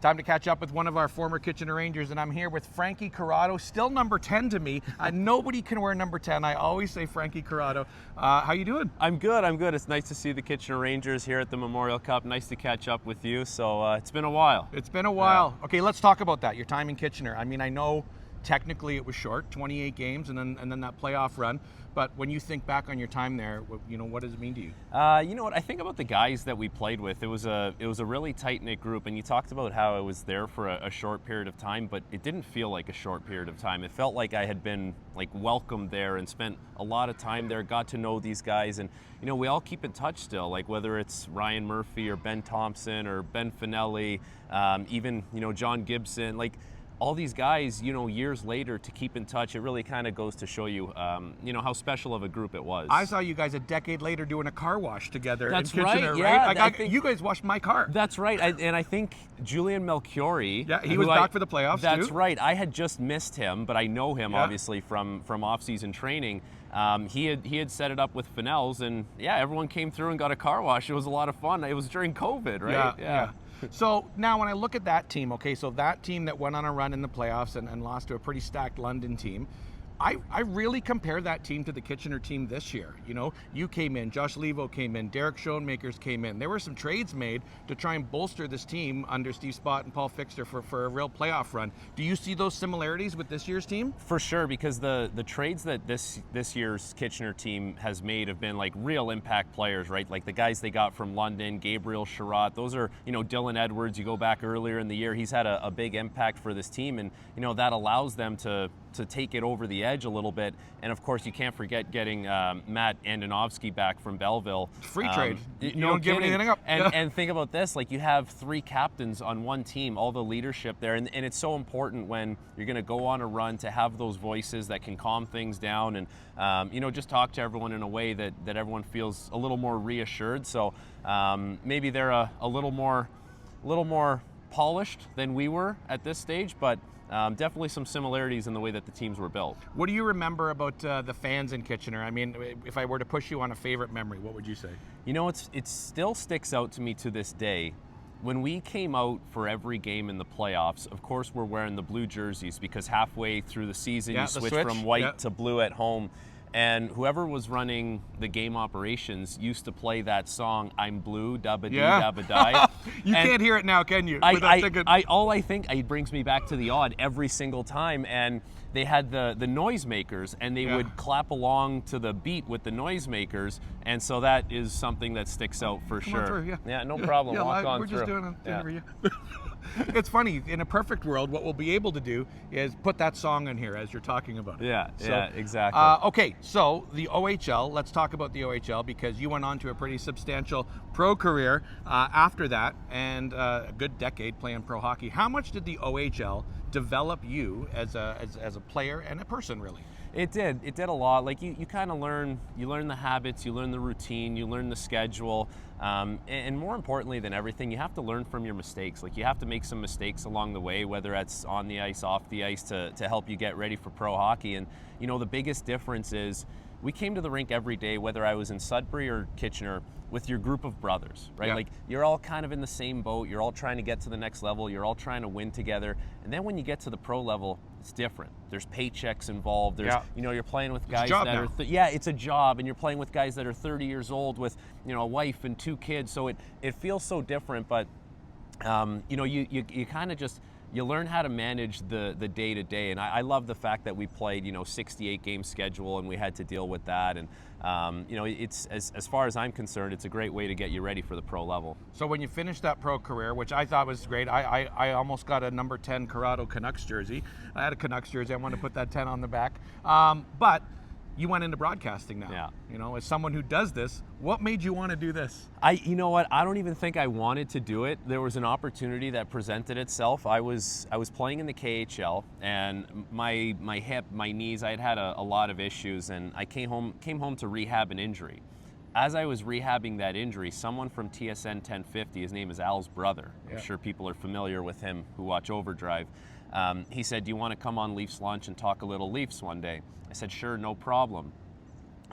Time to catch up with one of our former Kitchener Rangers, and I'm here with Frankie Corrado, still number 10 to me. Nobody can wear number 10. I always say Frankie Corrado. How you doing? I'm good. It's nice to see the Kitchener Rangers here at the Memorial Cup. Nice to catch up with you. So it's been a while. It's been a while. Yeah. Okay, let's talk about that. Your time in Kitchener. I mean, I know technically it was short, 28 games, and then that playoff run. But when you think back on your time there, what does it mean to you? You know what? I think about the guys that we played with. It was a really tight-knit group, and you talked about how I was there for a short period of time, but it didn't feel like a short period of time. It felt like I had been welcomed there and spent a lot of time there, got to know these guys, and we all keep in touch still. Like whether it's Ryan Murphy or Ben Thompson or Ben Finelli, even John Gibson, all these guys, years later to keep in touch, it really kind of goes to show you, how special of a group it was. I saw you guys a decade later doing a car wash together. That's in Kitchener, right. Yeah, right? You guys washed my car. That's right. And I think Julian Melchiori. Yeah, he was back for the playoffs. That's right. I had just missed him, but I know him obviously from off-season training. He had set it up with Fennells, and everyone came through and got a car wash. It was a lot of fun. It was during COVID, right? Yeah. So now when I look at that team, so that team that went on a run in the playoffs and lost to a pretty stacked London team, I really compare that team to the Kitchener team this year. You came in, Josh Levo came in, Derek Schoenmakers came in. There were some trades made to try and bolster this team under Steve Spott and Paul Fixter for a real playoff run. Do you see those similarities with this year's team? For sure, because the trades that this year's Kitchener team has made have been real impact players, right? Like the guys they got from London, Gabriel Sherratt. Those are, Dylan Edwards. You go back earlier in the year, he's had a big impact for this team, and that allows them to take it over the edge a little bit. And of course, you can't forget getting Matt Andonovski back from Belleville. Free trade. You don't give anything up. And think about this, you have 3 captains on one team, all the leadership there. And it's so important when you're going to go on a run to have those voices that can calm things down and, just talk to everyone in a way that everyone feels a little more reassured. So maybe they're a little more polished than we were at this stage, but definitely some similarities in the way that the teams were built. What do you remember about the fans in Kitchener? I mean, if I were to push you on a favorite memory, what would you say? It still sticks out to me to this day. When we came out for every game in the playoffs, of course we're wearing the blue jerseys because halfway through the season you switch from white to blue at home. And whoever was running the game operations used to play that song, "I'm Blue, Dabba Dee, Dabba Die." You can't hear it now, can you? It brings me back to the odd every single time. And they had the noisemakers, and they would clap along to the beat with the noisemakers. And so that is something that sticks out for Come sure. On through, yeah, no problem. Walk on we're through. Just doing an interview. It's funny, in a perfect world, what we'll be able to do is put that song in here as you're talking about it. Yeah, exactly. Okay, so the OHL, let's talk about the OHL because you went on to a pretty substantial pro career after that and a good decade playing pro hockey. How much did the OHL develop you as a player and a person, really? It did a lot. You kind of learn the habits, you learn the routine, you learn the schedule, and more importantly than everything, you have to learn from your mistakes. You have to make some mistakes along the way, whether that's on the ice, off the ice, to help you get ready for pro hockey. And the biggest difference is we came to the rink every day, whether I was in Sudbury or Kitchener, with your group of brothers, right? Yeah. You're all kind of in the same boat. You're all trying to get to the next level. You're all trying to win together. And then when you get to the pro level, it's different. There's paychecks involved. There's, you're playing with guys that are, it's a job, and you're playing with guys that are 30 years old with, a wife and 2 kids. So it feels so different, but you kind of just, you learn how to manage the day-to-day. And I love the fact that we played, 68-game schedule, and we had to deal with that. And, it's as far as I'm concerned, it's a great way to get you ready for the pro level. So when you finished that pro career, which I thought was great, I almost got a number 10 Corrado Canucks jersey. I had a Canucks jersey. I wanted to put that 10 on the back. But you went into broadcasting now. Yeah. As someone who does this, what made you want to do this? You know what? I don't even think I wanted to do it. There was an opportunity that presented itself. I was playing in the KHL, and my hip, my knees, I had a lot of issues, and I came home to rehab an injury. As I was rehabbing that injury, someone from TSN 1050, his name is Al's brother. I'm sure people are familiar with him who watch Overdrive. He said, "Do you want to come on Leafs Lunch and talk a little Leafs one day?" I said, "Sure, no problem."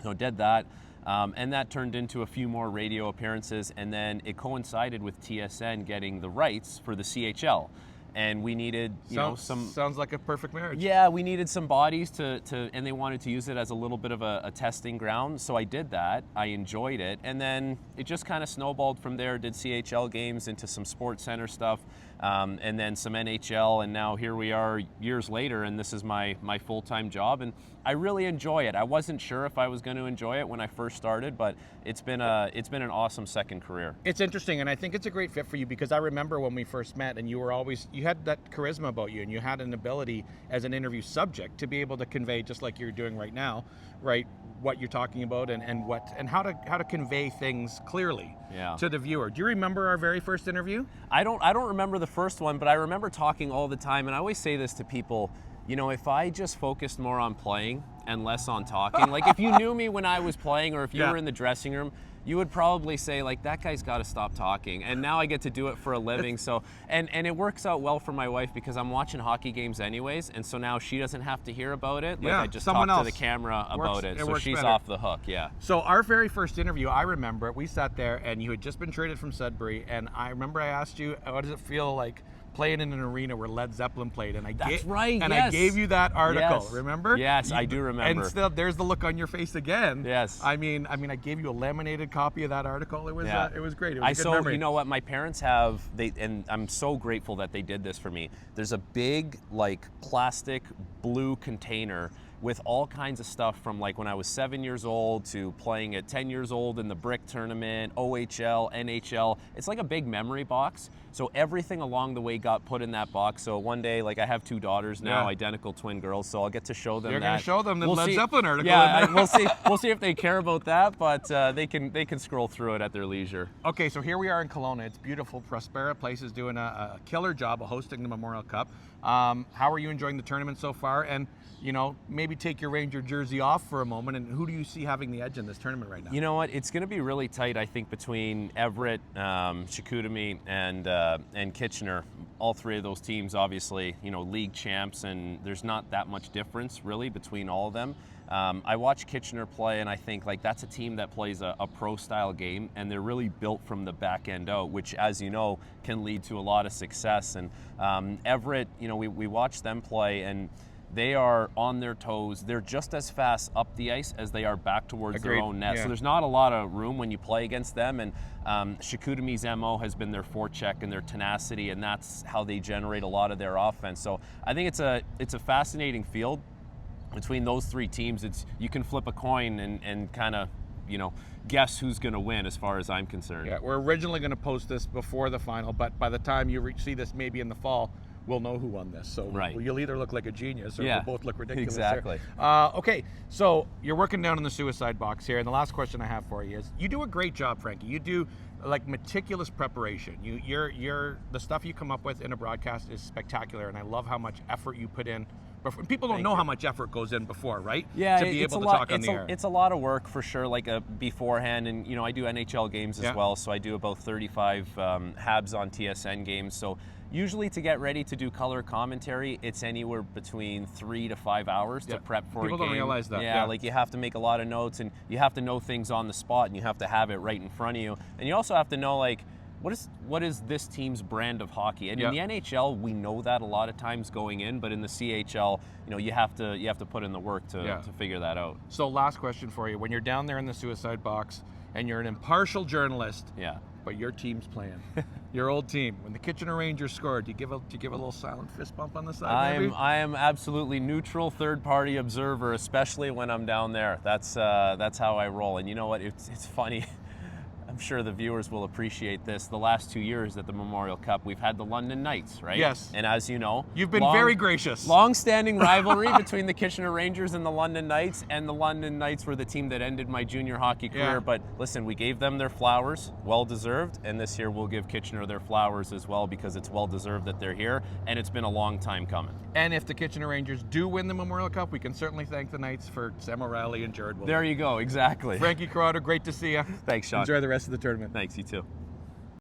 So did that. And that turned into a few more radio appearances, and then it coincided with TSN getting the rights for the CHL. And we needed, some... Sounds like a perfect marriage. Yeah, we needed some bodies and they wanted to use it as a little bit of a testing ground. So I did that. I enjoyed it. And then it just kind of snowballed from there. Did CHL games into some Sports Center stuff, and then some NHL. And now here we are years later, and this is my full-time job. And I really enjoy it. I wasn't sure if I was going to enjoy it when I first started, but it's been an awesome second career. It's interesting, and I think it's a great fit for you, because I remember when we first met, and you had that charisma about you, and you had an ability as an interview subject to be able to convey, just like you're doing right now, right, what you're talking about and how to convey things clearly to the viewer. Do you remember our very first interview? I don't remember the first one, but I remember talking all the time, and I always say this to people. If I just focused more on playing and less on talking, like if you knew me when I was playing, or if you were in the dressing room, you would probably say, like, that guy's got to stop talking. And now I get to do it for a living. So, and it works out well for my wife, because I'm watching hockey games anyways, and so now she doesn't have to hear about it. Like, I just talk to the camera about it, so she's off the hook. Yeah. So our very first interview, I remember it. We sat there, and you had just been traded from Sudbury, and I remember I asked you, what does it feel like playing in an arena where Led Zeppelin played? And I gave you that article. Remember? Yes, I do remember. And still, there's the look on your face again. Yes. I mean, I gave you a laminated copy of that article. It was it was great. It was a good memory. You know what? My parents have and I'm so grateful that they did this for me. There's a big, like, plastic blue container with all kinds of stuff from, like, when I was 7 years old to playing at 10 years old in the Brick Tournament, OHL, NHL. It's like a big memory box. So everything along the way got put in that box. So one day, like, I have 2 daughters now, identical twin girls, so I'll get to show them. You're going to show them the Led Zeppelin article. Yeah, we'll see if they care about that, but they can scroll through it at their leisure. Okay, so here we are in Kelowna. It's beautiful. Prospera Place is doing a killer job of hosting the Memorial Cup. How are you enjoying the tournament so far? And maybe take your Ranger jersey off for a moment, and who do you see having the edge in this tournament right now? You know what? It's going to be really tight, I think, between Everett, Chicoutimi, and Kitchener. All three of those teams, obviously, league champs, and there's not that much difference, really, between all of them. I watch Kitchener play, and I think, like, that's a team that plays a pro-style game, and they're really built from the back end out, which, as you know, can lead to a lot of success. And Everett, we watch them play, and they are on their toes. They're just as fast up the ice as they are back towards their own net. Yeah. So there's not a lot of room when you play against them. And Chicoutimi's MO has been their forecheck and their tenacity, and that's how they generate a lot of their offense. So I think it's a fascinating field. Between those three teams, you can flip a coin and kind of, guess who's going to win, as far as I'm concerned. Yeah, we're originally going to post this before the final, but by the time you see this, maybe in the fall, we'll know who won this. So you'll either look like a genius, or we'll both look ridiculous. Exactly. Okay, so you're working down in the suicide box here, and the last question I have for you is: you do a great job, Frankie. You do like meticulous preparation. You're the stuff you come up with in a broadcast is spectacular, and I love how much effort you put in. People don't know how much effort goes in before, right? Yeah, to be able to talk on the air. It's a lot of work for sure, like beforehand. And, I do NHL games as well, so I do about 35 Habs on TSN games. So usually to get ready to do color commentary, it's anywhere between 3 to 5 hours to prep for a game. People don't realize that. Yeah, like you have to make a lot of notes, and you have to know things on the spot, and you have to have it right in front of you. And you also have to know, like, what is this team's brand of hockey? And in the NHL, we know that a lot of times going in, but in the CHL, you have to put in the work to figure that out. So last question for you: when you're down there in the suicide box and you're an impartial journalist, but your team's playing, your old team, when the Kitchener Rangers scored, do you give a little silent fist bump on the side? I am absolutely neutral, third-party observer, especially when I'm down there. That's how I roll. And you know what? It's funny. I'm sure the viewers will appreciate this. The last 2 years at the Memorial Cup, we've had the London Knights, right? Yes. And as you know, you've been very gracious. Long-standing rivalry between the Kitchener Rangers and the London Knights, and the London Knights were the team that ended my junior hockey career. But listen, we gave them their flowers, well-deserved, and this year we'll give Kitchener their flowers as well, because it's well-deserved that they're here, and it's been a long time coming. And if the Kitchener Rangers do win the Memorial Cup, we can certainly thank the Knights for Sam O'Reilly and Jared Williams. There you go, exactly. Frankie Corrado, great to see you. Thanks, Sean. Enjoy the rest of the tournament. Thanks, you too.